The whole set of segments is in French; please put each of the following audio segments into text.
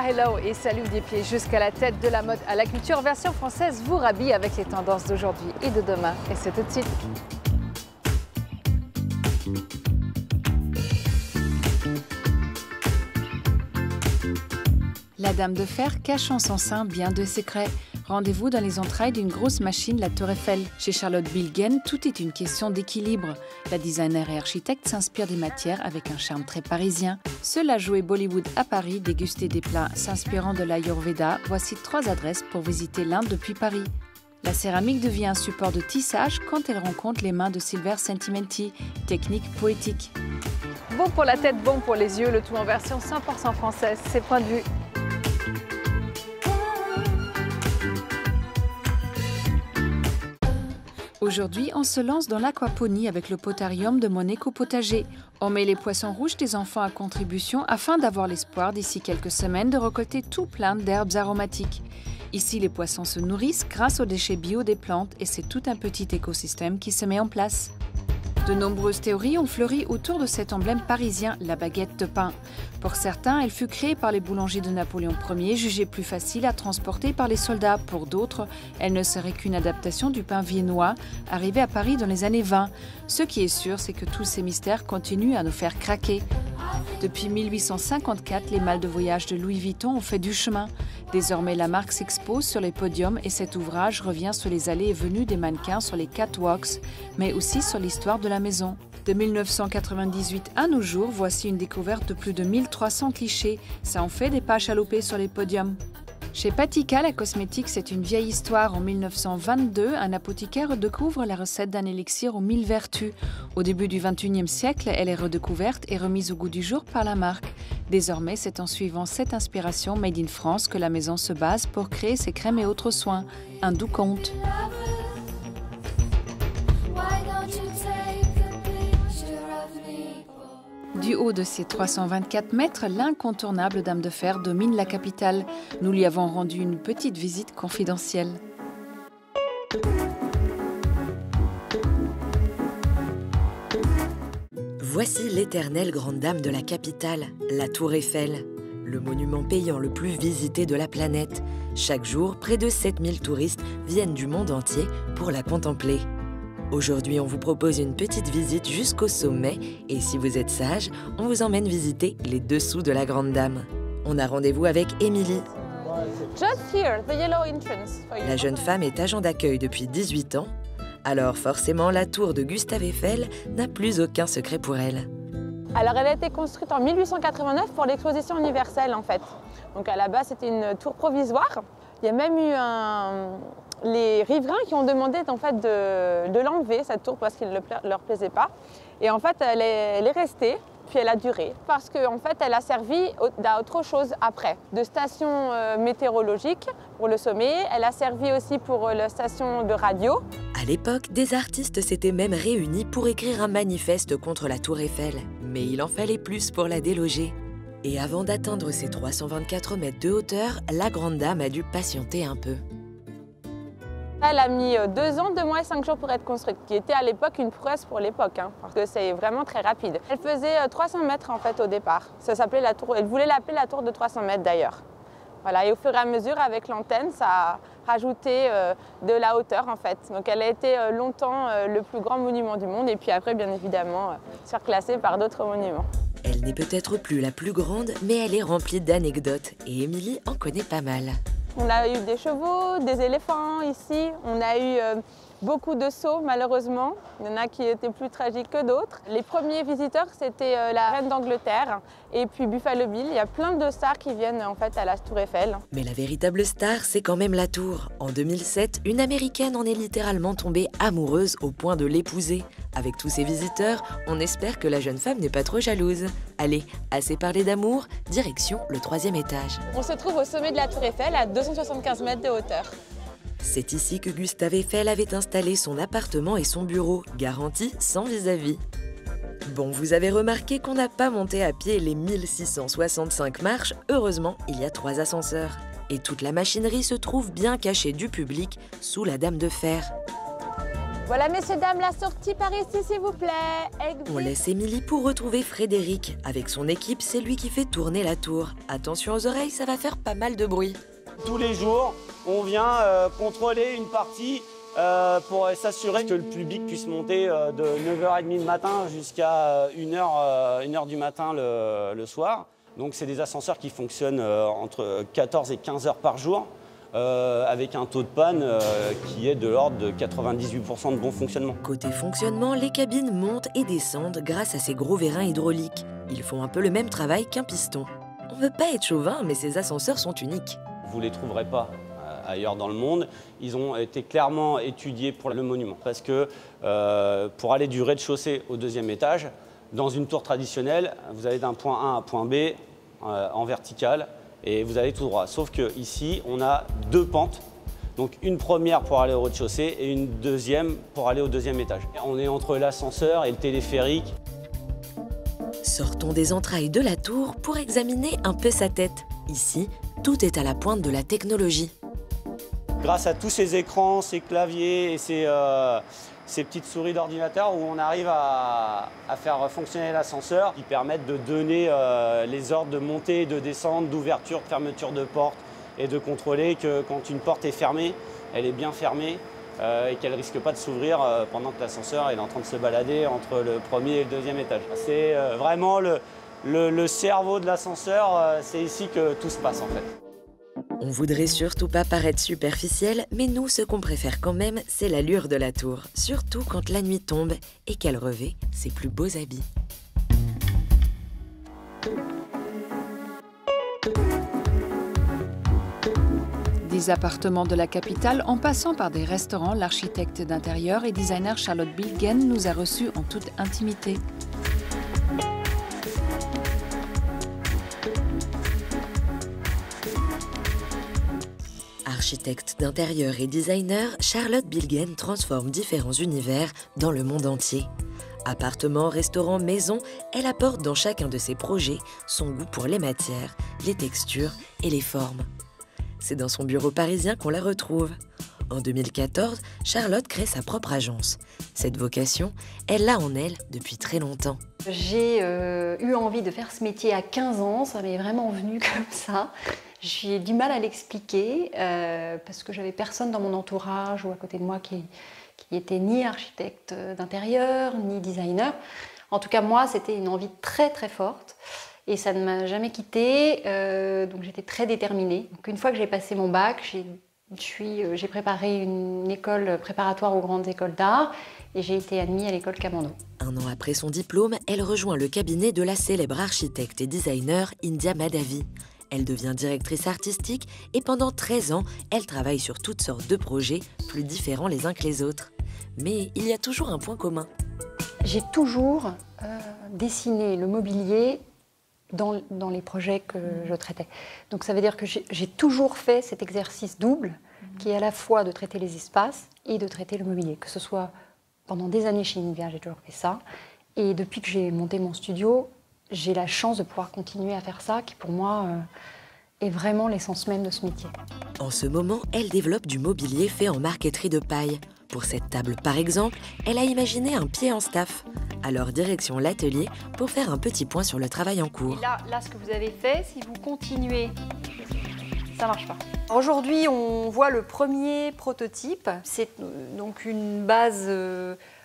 hello et salut des pieds jusqu'à la tête de la mode à la culture. Version française vous rhabille avec les tendances d'aujourd'hui et de demain. Et c'est tout de suite. La Dame de Fer cache en son sein bien de secrets. Rendez-vous dans les entrailles d'une grosse machine, la Tour Eiffel. Chez Charlotte Bilgen, tout est une question d'équilibre. La designer et architecte s'inspire des matières avec un charme très parisien. Seul à jouer Bollywood à Paris, déguster des plats s'inspirant de l'Ayurveda, voici 3 adresses pour visiter l'Inde depuis Paris. La céramique devient un support de tissage quand elle rencontre les mains de Silver Sentimenti, technique poétique. Bon pour la tête, bon pour les yeux, le tout en version 100% française, c'est Point de Vue. Aujourd'hui, on se lance dans l'aquaponie avec le potarium de mon éco-potager. On met les poissons rouges des enfants à contribution afin d'avoir l'espoir d'ici quelques semaines de récolter tout plein d'herbes aromatiques. Ici, les poissons se nourrissent grâce aux déchets bio des plantes et c'est tout un petit écosystème qui se met en place. De nombreuses théories ont fleuri autour de cet emblème parisien, la baguette de pain. Pour certains, elle fut créée par les boulangers de Napoléon Ier, jugée plus facile à transporter par les soldats. Pour d'autres, elle ne serait qu'une adaptation du pain viennois, arrivé à Paris dans les années 20. Ce qui est sûr, c'est que tous ces mystères continuent à nous faire craquer. Depuis 1854, les malles de voyage de Louis Vuitton ont fait du chemin. Désormais, la marque s'expose sur les podiums et cet ouvrage revient sur les allées et venues des mannequins sur les catwalks, mais aussi sur l'histoire de la maison. De 1998 à nos jours, voici une découverte de plus de 1300 clichés. Ça en fait des pas chaloupés sur les podiums. Chez Patika, la cosmétique, c'est une vieille histoire. En 1922, un apothicaire découvre la recette d'un élixir aux 1000 vertus. Au début du XXIe siècle, elle est redécouverte et remise au goût du jour par la marque. Désormais, c'est en suivant cette inspiration made in France que la maison se base pour créer ses crèmes et autres soins. Un doux conte. Du haut de ses 324 mètres, l'incontournable Dame de Fer domine la capitale. Nous lui avons rendu une petite visite confidentielle. Voici l'éternelle grande dame de la capitale, la Tour Eiffel, le monument payant le plus visité de la planète. Chaque jour, près de 7000 touristes viennent du monde entier pour la contempler. Aujourd'hui, on vous propose une petite visite jusqu'au sommet et si vous êtes sage, on vous emmène visiter les dessous de la Grande Dame. On a rendez-vous avec Émilie. La jeune femme est agent d'accueil depuis 18 ans. Alors forcément, la tour de Gustave Eiffel n'a plus aucun secret pour elle. Alors elle a été construite en 1889 pour l'exposition universelle en fait. Donc à la base, c'était une tour provisoire. Il y a même eu les riverains qui ont demandé en fait, de l'enlever, cette tour, parce qu'il ne leur plaisait pas. Et en fait, elle est restée, puis elle a duré. Parce qu'en fait, elle a servi à autre chose après. De station météorologique pour le sommet, elle a servi aussi pour la station de radio. À l'époque, des artistes s'étaient même réunis pour écrire un manifeste contre la tour Eiffel. Mais il en fallait plus pour la déloger. Et avant d'atteindre ses 324 mètres de hauteur, la Grande Dame a dû patienter un peu. Elle a mis 2 ans, 2 mois et 5 jours pour être construite, qui était à l'époque une prouesse pour l'époque, parce que c'est vraiment très rapide. Elle faisait 300 mètres en fait au départ. Ça s'appelait la tour. Elle voulait l'appeler la tour de 300 mètres d'ailleurs. Voilà, et au fur et à mesure, avec l'antenne, ça a rajouté de la hauteur en fait. Donc elle a été longtemps le plus grand monument du monde et puis après, bien évidemment, surclassée par d'autres monuments. Elle n'est peut-être plus la plus grande, mais elle est remplie d'anecdotes et Émilie en connaît pas mal. On a eu des chevaux, des éléphants ici, on a eu beaucoup de sauts malheureusement. Il y en a qui étaient plus tragiques que d'autres. Les premiers visiteurs, c'était la reine d'Angleterre et puis Buffalo Bill. Il y a plein de stars qui viennent en fait à la Tour Eiffel. Mais la véritable star, c'est quand même la tour. En 2007, une Américaine en est littéralement tombée amoureuse au point de l'épouser. Avec tous ces visiteurs, on espère que la jeune femme n'est pas trop jalouse. Allez, assez parlé d'amour, direction le 3e étage. On se trouve au sommet de la Tour Eiffel à 275 mètres de hauteur. C'est ici que Gustave Eiffel avait installé son appartement et son bureau, garanti sans vis-à-vis. Bon, vous avez remarqué qu'on n'a pas monté à pied les 1665 marches, heureusement, il y a 3 ascenseurs. Et toute la machinerie se trouve bien cachée du public sous la Dame de Fer. Voilà, messieurs, dames, la sortie par ici, s'il vous plaît. On laisse Émilie pour retrouver Frédéric. Avec son équipe, c'est lui qui fait tourner la tour. Attention aux oreilles, ça va faire pas mal de bruit. Tous les jours, on vient contrôler une partie pour s'assurer que le public puisse monter de 9h30 le matin jusqu'à 1h du matin le soir. Donc c'est des ascenseurs qui fonctionnent entre 14 et 15 heures par jour, avec un taux de panne qui est de l'ordre de 98% de bon fonctionnement. Côté fonctionnement, les cabines montent et descendent grâce à ces gros vérins hydrauliques. Ils font un peu le même travail qu'un piston. On veut pas être chauvin, mais ces ascenseurs sont uniques. Vous ne les trouverez pas ailleurs dans le monde. Ils ont été clairement étudiés pour le monument. Parce que pour aller du rez-de-chaussée au 2e étage, dans une tour traditionnelle, vous allez d'un point A à un point B en vertical et vous allez tout droit. Sauf qu'ici, on a 2 pentes. Donc une première pour aller au rez-de-chaussée et une deuxième pour aller au 2e étage. On est entre l'ascenseur et le téléphérique. Sortons des entrailles de la tour pour examiner un peu sa tête. Ici, tout est à la pointe de la technologie. Grâce à tous ces écrans, ces claviers et ces petites souris d'ordinateur où on arrive à faire fonctionner l'ascenseur, qui permettent de donner les ordres de montée, de descente, d'ouverture, de fermeture de porte et de contrôler que quand une porte est fermée, elle est bien fermée et qu'elle ne risque pas de s'ouvrir pendant que l'ascenseur est en train de se balader entre le 1er et le 2e étage. C'est vraiment le cerveau de l'ascenseur, c'est ici que tout se passe en fait. On voudrait surtout pas paraître superficiel, mais nous, ce qu'on préfère quand même, c'est l'allure de la tour. Surtout quand la nuit tombe et qu'elle revêt ses plus beaux habits. Des appartements de la capitale, en passant par des restaurants, l'architecte d'intérieur et designer Charlotte Bilgen nous a reçus en toute intimité. Architecte d'intérieur et designer, Charlotte Bilgen transforme différents univers dans le monde entier. Appartements, restaurants, maisons, elle apporte dans chacun de ses projets son goût pour les matières, les textures et les formes. C'est dans son bureau parisien qu'on la retrouve. En 2014, Charlotte crée sa propre agence. Cette vocation, elle l'a en elle depuis très longtemps. J'ai eu envie de faire ce métier à 15 ans, ça m'est vraiment venu comme ça. J'ai du mal à l'expliquer parce que j'avais personne dans mon entourage ou à côté de moi qui était ni architecte d'intérieur, ni designer. En tout cas, moi, c'était une envie très très forte et ça ne m'a jamais quittée, donc j'étais très déterminée. Donc, une fois que j'ai passé mon bac, j'ai préparé une école préparatoire aux grandes écoles d'art et j'ai été admise à l'école Camando. Un an après son diplôme, elle rejoint le cabinet de la célèbre architecte et designer India Madhavi. Elle devient directrice artistique et pendant 13 ans, elle travaille sur toutes sortes de projets, plus différents les uns que les autres. Mais il y a toujours un point commun. J'ai toujours dessiné le mobilier dans les projets que je traitais. Donc ça veut dire que j'ai toujours fait cet exercice double, qui est à la fois de traiter les espaces et de traiter le mobilier. Que ce soit pendant des années chez Invia, j'ai toujours fait ça. Et depuis que j'ai monté mon studio, j'ai la chance de pouvoir continuer à faire ça, qui pour moi est vraiment l'essence même de ce métier. En ce moment, elle développe du mobilier fait en marqueterie de paille. Pour cette table, par exemple, elle a imaginé un pied en staff. Alors, direction l'atelier pour faire un petit point sur le travail en cours. Et là, ce que vous avez fait, si vous continuez, ça marche pas. Aujourd'hui, on voit le premier prototype. C'est donc une base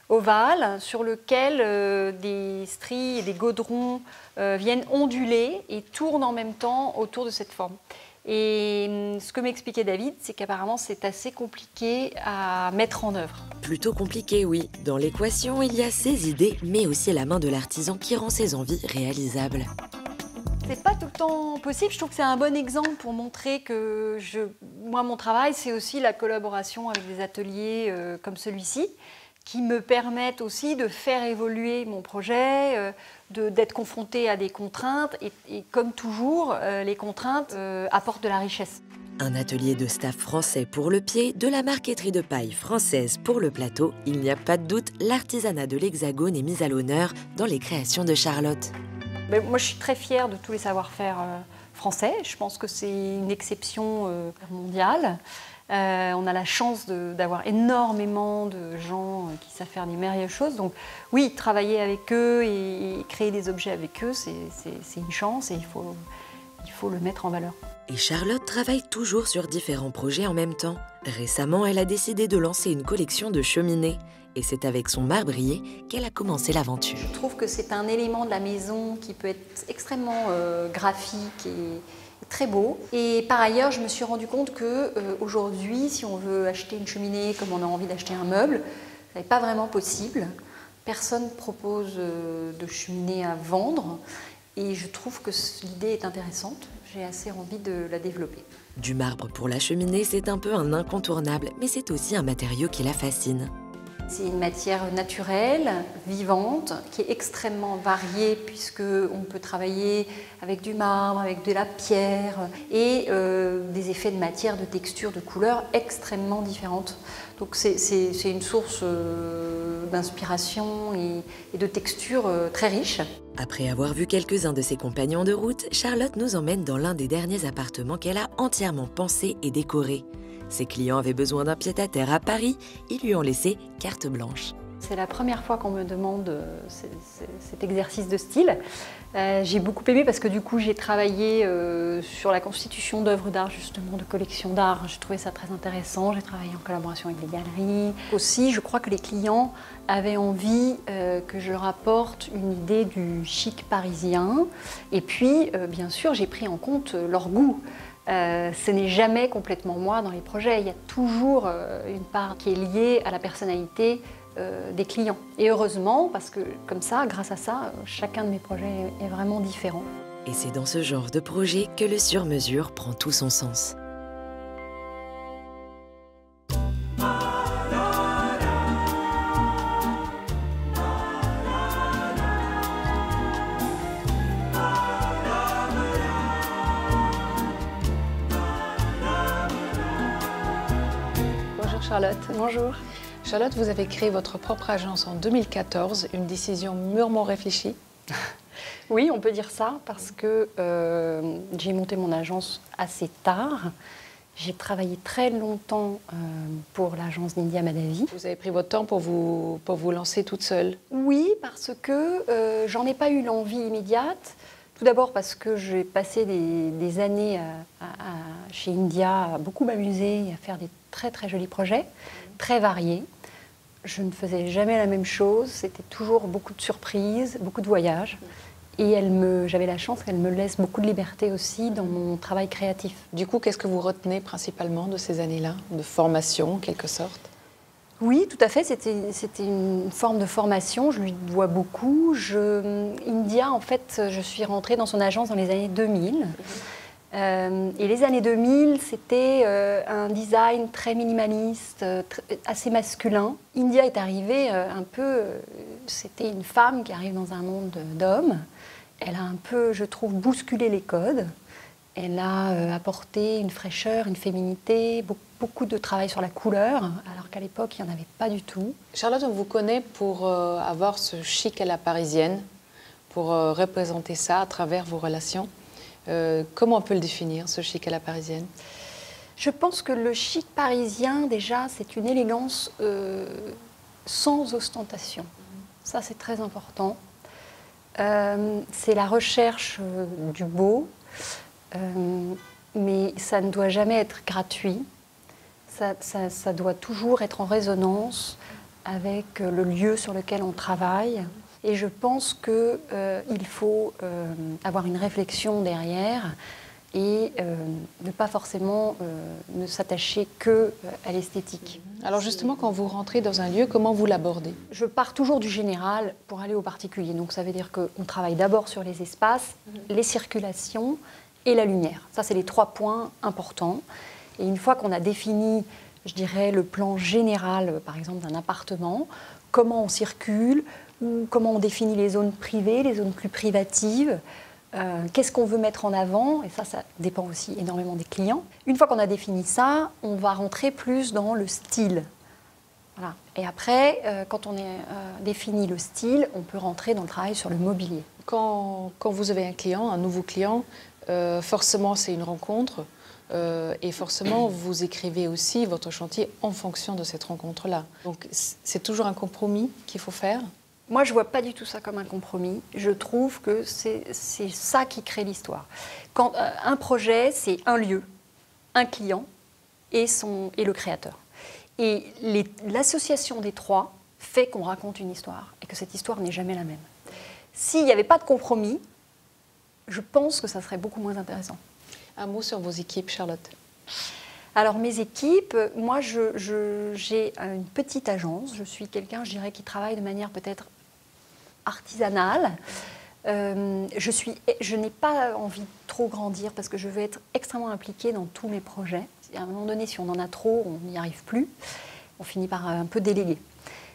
ovale sur lequel des stries et des godrons viennent onduler et tournent en même temps autour de cette forme. Et ce que m'expliquait David, c'est qu'apparemment c'est assez compliqué à mettre en œuvre. Plutôt compliqué, oui. Dans l'équation, il y a ses idées, mais aussi la main de l'artisan qui rend ses envies réalisables. C'est pas tout le temps possible. Je trouve que c'est un bon exemple pour montrer que moi, mon travail, c'est aussi la collaboration avec des ateliers comme celui-ci, qui me permettent aussi de faire évoluer mon projet, d'être confrontée à des contraintes. Et comme toujours, les contraintes apportent de la richesse. Un atelier de staff français pour le pied, de la marqueterie de paille française pour le plateau. Il n'y a pas de doute, l'artisanat de l'Hexagone est mis à l'honneur dans les créations de Charlotte. Moi, je suis très fière de tous les savoir-faire français. Je pense que c'est une exception mondiale. On a la chance d'avoir énormément de gens qui savent faire des merveilleuses choses. Donc oui, travailler avec eux et créer des objets avec eux, c'est une chance et il faut le mettre en valeur. Et Charlotte travaille toujours sur différents projets en même temps. Récemment, elle a décidé de lancer une collection de cheminées. Et c'est avec son marbrier qu'elle a commencé l'aventure. Je trouve que c'est un élément de la maison qui peut être extrêmement graphique et très beau. Et par ailleurs, je me suis rendu compte qu'aujourd'hui, si on veut acheter une cheminée comme on a envie d'acheter un meuble, ce n'est pas vraiment possible. Personne ne propose de cheminée à vendre. Et je trouve que l'idée est intéressante. J'ai assez envie de la développer. Du marbre pour la cheminée, c'est un peu un incontournable, mais c'est aussi un matériau qui la fascine. C'est une matière naturelle, vivante, qui est extrêmement variée puisqu'on peut travailler avec du marbre, avec de la pierre et des effets de matière, de texture, de couleur extrêmement différentes. Donc c'est une source d'inspiration et de texture très riche. Après avoir vu quelques-uns de ses compagnons de route, Charlotte nous emmène dans l'un des derniers appartements qu'elle a entièrement pensé et décoré. Ses clients avaient besoin d'un pied-à-terre à Paris, ils lui ont laissé carte blanche. C'est la première fois qu'on me demande cet exercice de style. J'ai beaucoup aimé parce que du coup j'ai travaillé sur la constitution d'œuvres d'art, justement de collections d'art. J'ai trouvé ça très intéressant, j'ai travaillé en collaboration avec des galeries. Aussi, je crois que les clients avaient envie que je leur apporte une idée du chic parisien. Et puis, bien sûr, j'ai pris en compte leur goût. Ce n'est jamais complètement moi dans les projets, il y a toujours une part qui est liée à la personnalité des clients. Et heureusement, parce que comme ça, grâce à ça, chacun de mes projets est vraiment différent. Et c'est dans ce genre de projet que le sur-mesure prend tout son sens. Bonjour Charlotte. Bonjour. Charlotte, vous avez créé votre propre agence en 2014, une décision mûrement réfléchie. Oui, on peut dire ça parce que j'ai monté mon agence assez tard. J'ai travaillé très longtemps pour l'agence d'India Madhavi. Vous avez pris votre temps pour vous lancer toute seule. Oui, parce que j'en ai pas eu l'envie immédiate. Tout d'abord parce que j'ai passé des années chez India à beaucoup m'amuser et à faire des très très jolis projets, très variés. Je ne faisais jamais la même chose, c'était toujours beaucoup de surprises, beaucoup de voyages. Et j'avais la chance qu'elle me laisse beaucoup de liberté aussi dans mon travail créatif. Du coup, qu'est-ce que vous retenez principalement de ces années-là, de formation en quelque sorte? Oui, tout à fait, c'était une forme de formation, je lui dois beaucoup. India, en fait, je suis rentrée dans son agence dans les années 2000. Et les années 2000, c'était un design très minimaliste, assez masculin. India est arrivée c'était une femme qui arrive dans un monde d'hommes. Elle a un peu, je trouve, bousculé les codes. Elle a apporté une fraîcheur, une féminité, beaucoup de travail sur la couleur, alors qu'à l'époque, il n'y en avait pas du tout. Charlotte, on vous connaît pour avoir ce chic à la parisienne, pour représenter ça à travers vos relations. Comment on peut le définir, ce chic à la parisienne? Je pense que le chic parisien, déjà, c'est une élégance sans ostentation. Ça, c'est très important. C'est la recherche du beau, mais ça ne doit jamais être gratuit. Ça doit toujours être en résonance avec le lieu sur lequel on travaille. Et je pense qu'il faut avoir une réflexion derrière et ne pas forcément ne s'attacher qu'à l'esthétique. Alors justement, quand vous rentrez dans un lieu, comment vous l'abordez? Je pars toujours du général pour aller au particulier. Donc ça veut dire qu'on travaille d'abord sur les espaces, les circulations et la lumière. Ça, c'est les 3 points importants. Et une fois qu'on a défini, je dirais, le plan général, par exemple, d'un appartement, comment on circule, ou comment on définit les zones privées, les zones plus privatives, qu'est-ce qu'on veut mettre en avant, et ça dépend aussi énormément des clients. Une fois qu'on a défini ça, on va rentrer plus dans le style. Voilà. Et après, quand on a défini le style, on peut rentrer dans le travail sur le mobilier. Quand vous avez un client, un nouveau client, forcément c'est une rencontre. Et forcément, vous écrivez aussi votre chantier en fonction de cette rencontre-là. Donc c'est toujours un compromis qu'il faut faire. Moi, je ne vois pas du tout ça comme un compromis. Je trouve que c'est ça qui crée l'histoire. Quand un projet, c'est un lieu, un client et le créateur. Et l'association des trois fait qu'on raconte une histoire et que cette histoire n'est jamais la même. S'il n'y avait pas de compromis, je pense que ça serait beaucoup moins intéressant. Un mot sur vos équipes, Charlotte. Alors mes équipes, moi j'ai une petite agence. Je suis quelqu'un, je dirais, qui travaille de manière peut-être artisanale. Je n'ai pas envie de trop grandir parce que je veux être extrêmement impliquée dans tous mes projets. À un moment donné, si on en a trop, on n'y arrive plus. On finit par un peu déléguer.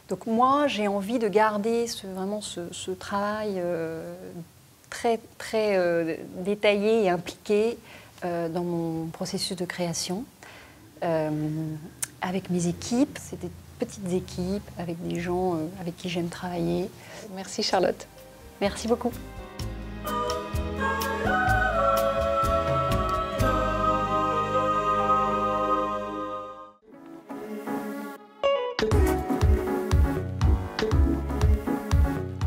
Donc moi, j'ai envie de garder vraiment ce travail très, très détaillé et impliqué dans mon processus de création. Avec mes équipes, c'est des petites équipes, avec des gens avec qui j'aime travailler. Merci Charlotte. Merci beaucoup.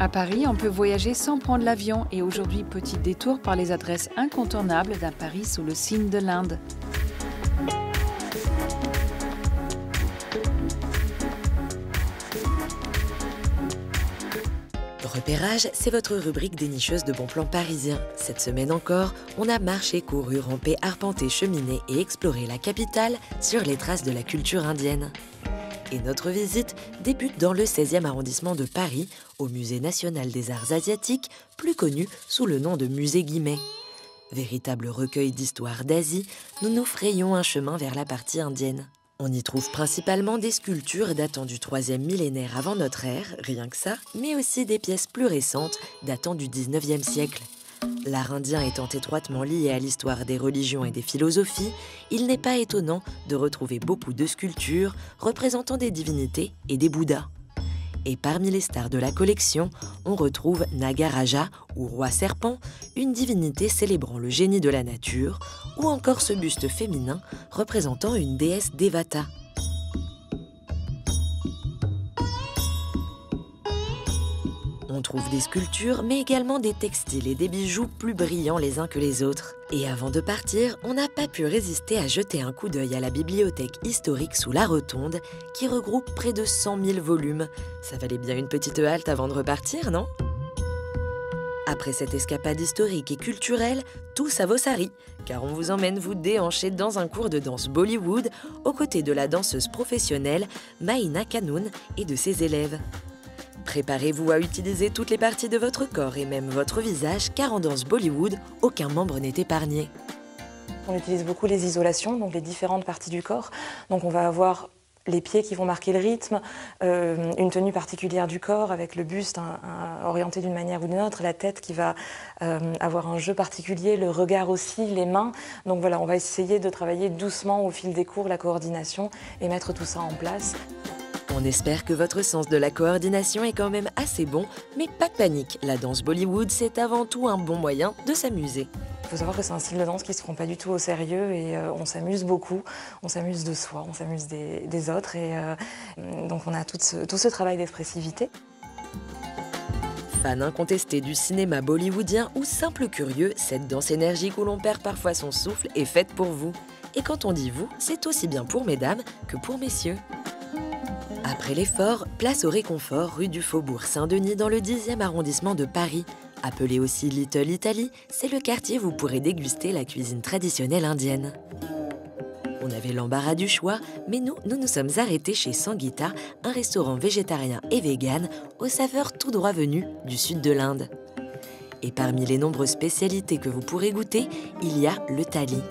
À Paris, on peut voyager sans prendre l'avion et aujourd'hui, petit détour par les adresses incontournables d'un Paris sous le signe de l'Inde. Repérage, c'est votre rubrique dénicheuse de bons plans parisiens. Cette semaine encore, on a marché, couru, rampé, arpenté, cheminé et exploré la capitale sur les traces de la culture indienne. Et notre visite débute dans le 16e arrondissement de Paris, au Musée national des arts asiatiques, plus connu sous le nom de Musée Guimet. Véritable recueil d'histoires d'Asie, nous nous frayons un chemin vers la partie indienne. On y trouve principalement des sculptures datant du 3e millénaire avant notre ère, rien que ça, mais aussi des pièces plus récentes datant du 19e siècle. L'art indien étant étroitement lié à l'histoire des religions et des philosophies, il n'est pas étonnant de retrouver beaucoup de sculptures représentant des divinités et des bouddhas. Et parmi les stars de la collection, on retrouve Nagaraja, ou roi serpent, une divinité célébrant le génie de la nature, ou encore ce buste féminin représentant une déesse Devata. On trouve des sculptures, mais également des textiles et des bijoux plus brillants les uns que les autres. Et avant de partir, on n'a pas pu résister à jeter un coup d'œil à la bibliothèque historique sous la Rotonde, qui regroupe près de 100 000 volumes. Ça valait bien une petite halte avant de repartir, non ? Après cette escapade historique et culturelle, tous à Vossari, car on vous emmène vous déhancher dans un cours de danse Bollywood, aux côtés de la danseuse professionnelle Maïna Kanoun et de ses élèves. Préparez-vous à utiliser toutes les parties de votre corps et même votre visage, car en danse Bollywood, aucun membre n'est épargné. On utilise beaucoup les isolations, donc les différentes parties du corps. Donc on va avoir les pieds qui vont marquer le rythme, une tenue particulière du corps avec le buste orienté d'une manière ou d'une autre, la tête qui va avoir un jeu particulier, le regard aussi, les mains. Donc voilà, on va essayer de travailler doucement au fil des cours, la coordination et mettre tout ça en place. On espère que votre sens de la coordination est quand même assez bon, mais pas de panique, la danse Bollywood, c'est avant tout un bon moyen de s'amuser. Il faut savoir que c'est un style de danse qui ne se prend pas du tout au sérieux et on s'amuse beaucoup, on s'amuse de soi, on s'amuse des autres et donc on a tout ce travail d'expressivité. Fan incontesté du cinéma bollywoodien ou simple curieux, cette danse énergique où l'on perd parfois son souffle est faite pour vous. Et quand on dit vous, c'est aussi bien pour mesdames que pour messieurs. Après l'effort, place au réconfort, rue du Faubourg Saint-Denis dans le 10e arrondissement de Paris. Appelé aussi Little Italy, c'est le quartier où vous pourrez déguster la cuisine traditionnelle indienne. On avait l'embarras du choix, mais nous nous sommes arrêtés chez Sangeeta, un restaurant végétarien et vegan aux saveurs tout droit venues du sud de l'Inde. Et parmi les nombreuses spécialités que vous pourrez goûter, il y a le thali.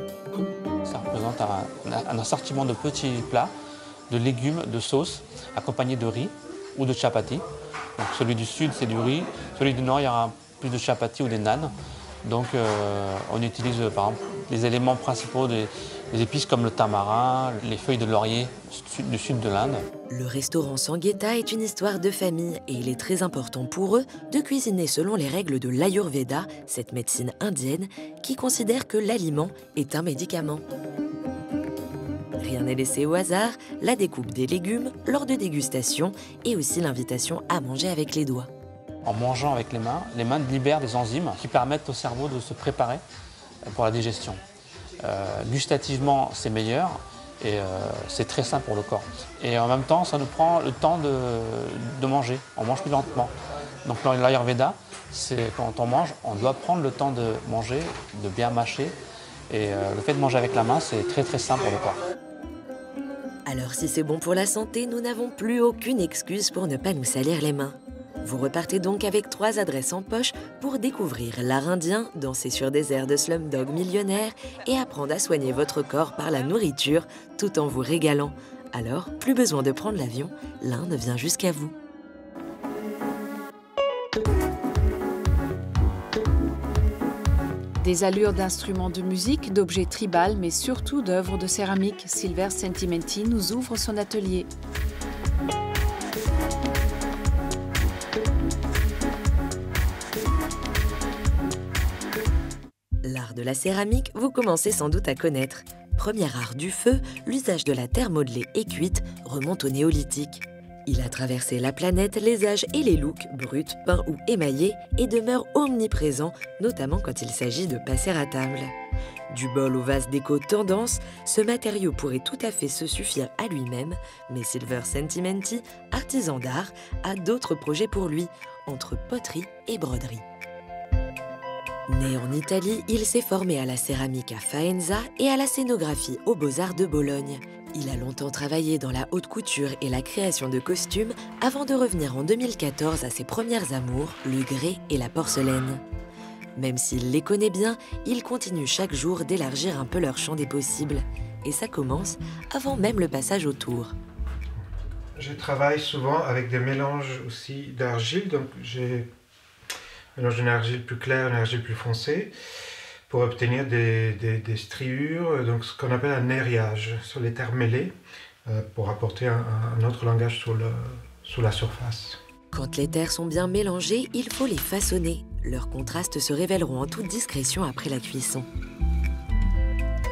Ça représente un assortiment de petits plats, de légumes, de sauces, accompagnés de riz ou de chapati. Donc celui du sud, c'est du riz. Celui du nord, il y aura plus de chapati ou des naans. Donc on utilise par exemple les éléments principaux des épices comme le tamarin, les feuilles de laurier du sud de l'Inde. Le restaurant Sangheta est une histoire de famille et il est très important pour eux de cuisiner selon les règles de l'Ayurveda, cette médecine indienne qui considère que l'aliment est un médicament. Rien n'est laissé au hasard, la découpe des légumes lors de dégustation et aussi l'invitation à manger avec les doigts. En mangeant avec les mains libèrent des enzymes qui permettent au cerveau de se préparer pour la digestion. Gustativement, c'est meilleur et c'est très sain pour le corps. Et en même temps, ça nous prend le temps de manger. On mange plus lentement. Donc dans l'Ayurveda, c'est quand on mange, on doit prendre le temps de manger, de bien mâcher. Et le fait de manger avec la main, c'est très très sain pour le corps. Alors si c'est bon pour la santé, nous n'avons plus aucune excuse pour ne pas nous salir les mains. Vous repartez donc avec 3 adresses en poche pour découvrir l'art indien, danser sur des airs de Slumdog Millionnaire et apprendre à soigner votre corps par la nourriture tout en vous régalant. Alors, plus besoin de prendre l'avion, l'Inde vient jusqu'à vous. Des allures d'instruments de musique, d'objets tribals, mais surtout d'œuvres de céramique, Silver Sentimenti nous ouvre son atelier. L'art de la céramique, vous commencez sans doute à connaître. Premier art du feu, l'usage de la terre modelée et cuite remonte au néolithique. Il a traversé la planète, les âges et les looks, bruts, peints ou émaillés, et demeure omniprésent, notamment quand il s'agit de passer à table. Du bol au vase déco tendance, ce matériau pourrait tout à fait se suffire à lui-même, mais Silver Sentimenti, artisan d'art, a d'autres projets pour lui, entre poterie et broderie. Né en Italie, il s'est formé à la céramique à Faenza et à la scénographie aux Beaux-Arts de Bologne. Il a longtemps travaillé dans la haute couture et la création de costumes avant de revenir en 2014 à ses premières amours, le grès et la porcelaine. Même s'il les connaît bien, il continue chaque jour d'élargir un peu leur champ des possibles. Et ça commence avant même le passage au tour. Je travaille souvent avec des mélanges aussi d'argile, donc j'ai mélange d'une argile plus claire, une argile plus foncée, pour obtenir des striures, donc ce qu'on appelle un aérage sur les terres mêlées, pour apporter un autre langage sous la surface. Quand les terres sont bien mélangées, il faut les façonner. Leurs contrastes se révéleront en toute discrétion après la cuisson.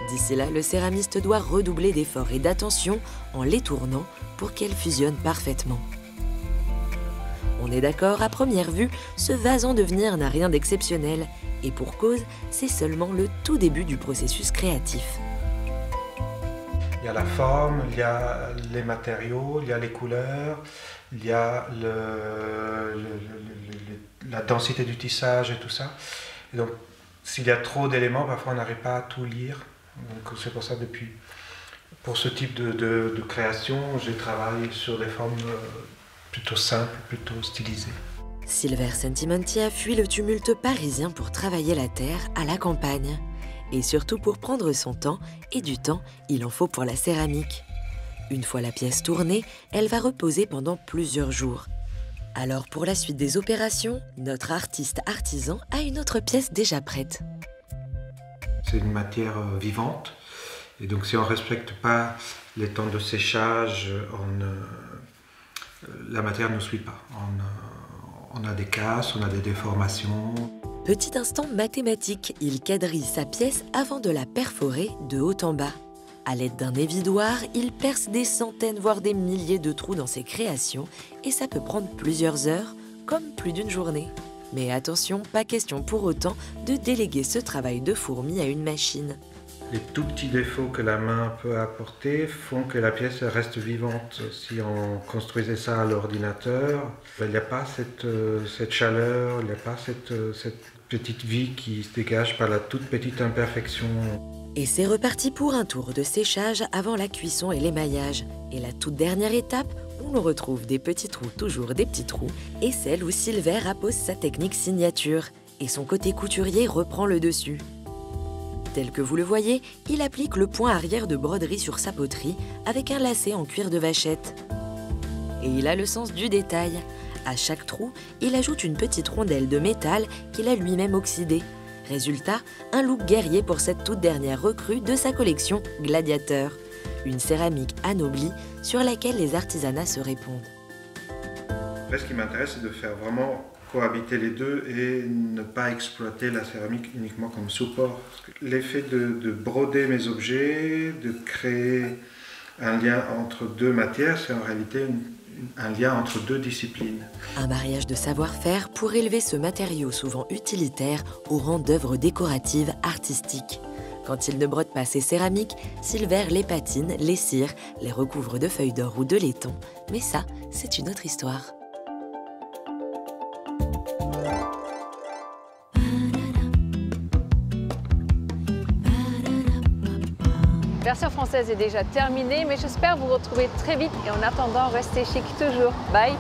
D'ici là, le céramiste doit redoubler d'efforts et d'attention en les tournant pour qu'elles fusionnent parfaitement. On est d'accord, à première vue, ce vase en devenir n'a rien d'exceptionnel. Et pour cause, c'est seulement le tout début du processus créatif. Il y a la forme, il y a les matériaux, il y a les couleurs, il y a la densité du tissage et tout ça. Et donc, s'il y a trop d'éléments, parfois on n'arrive pas à tout lire. Donc c'est pour ça pour ce type de création, j'ai travaillé sur des formes plutôt simples, plutôt stylisées. Silver Sentimenti a fui le tumulte parisien pour travailler la terre à la campagne. Et surtout pour prendre son temps, et du temps, il en faut pour la céramique. Une fois la pièce tournée, elle va reposer pendant plusieurs jours. Alors pour la suite des opérations, notre artiste artisan a une autre pièce déjà prête. C'est une matière vivante, et donc si on ne respecte pas les temps de séchage, la matière ne suit pas. On a des casses, on a des déformations. Petit instant mathématique, il quadrille sa pièce avant de la perforer de haut en bas. À l'aide d'un évidoir, il perce des centaines voire des milliers de trous dans ses créations et ça peut prendre plusieurs heures, comme plus d'une journée. Mais attention, pas question pour autant de déléguer ce travail de fourmi à une machine. Les tout petits défauts que la main peut apporter font que la pièce reste vivante. Si on construisait ça à l'ordinateur, il n'y a pas cette chaleur, il n'y a pas cette petite vie qui se dégage par la toute petite imperfection. Et c'est reparti pour un tour de séchage avant la cuisson et l'émaillage. Et la toute dernière étape, où l'on retrouve des petits trous, toujours des petits trous, et celle où Silver appose sa technique signature. Et son côté couturier reprend le dessus. Tel que vous le voyez, il applique le point arrière de broderie sur sa poterie avec un lacet en cuir de vachette. Et il a le sens du détail. À chaque trou, il ajoute une petite rondelle de métal qu'il a lui-même oxydée. Résultat, un look guerrier pour cette toute dernière recrue de sa collection Gladiateur. Une céramique anoblie sur laquelle les artisanats se répondent. Après, ce qui m'intéresse, c'est de faire vraiment cohabiter les deux et ne pas exploiter la céramique uniquement comme support. L'effet de broder mes objets, de créer un lien entre deux matières, c'est en réalité un lien entre deux disciplines. Un mariage de savoir-faire pour élever ce matériau souvent utilitaire au rang d'œuvre décorative artistique. Quand il ne brode pas ses céramiques, Silver les patine, les cire, les recouvre de feuilles d'or ou de laiton. Mais ça, c'est une autre histoire. La version française est déjà terminée, mais j'espère vous retrouver très vite et en attendant, restez chic toujours. Bye!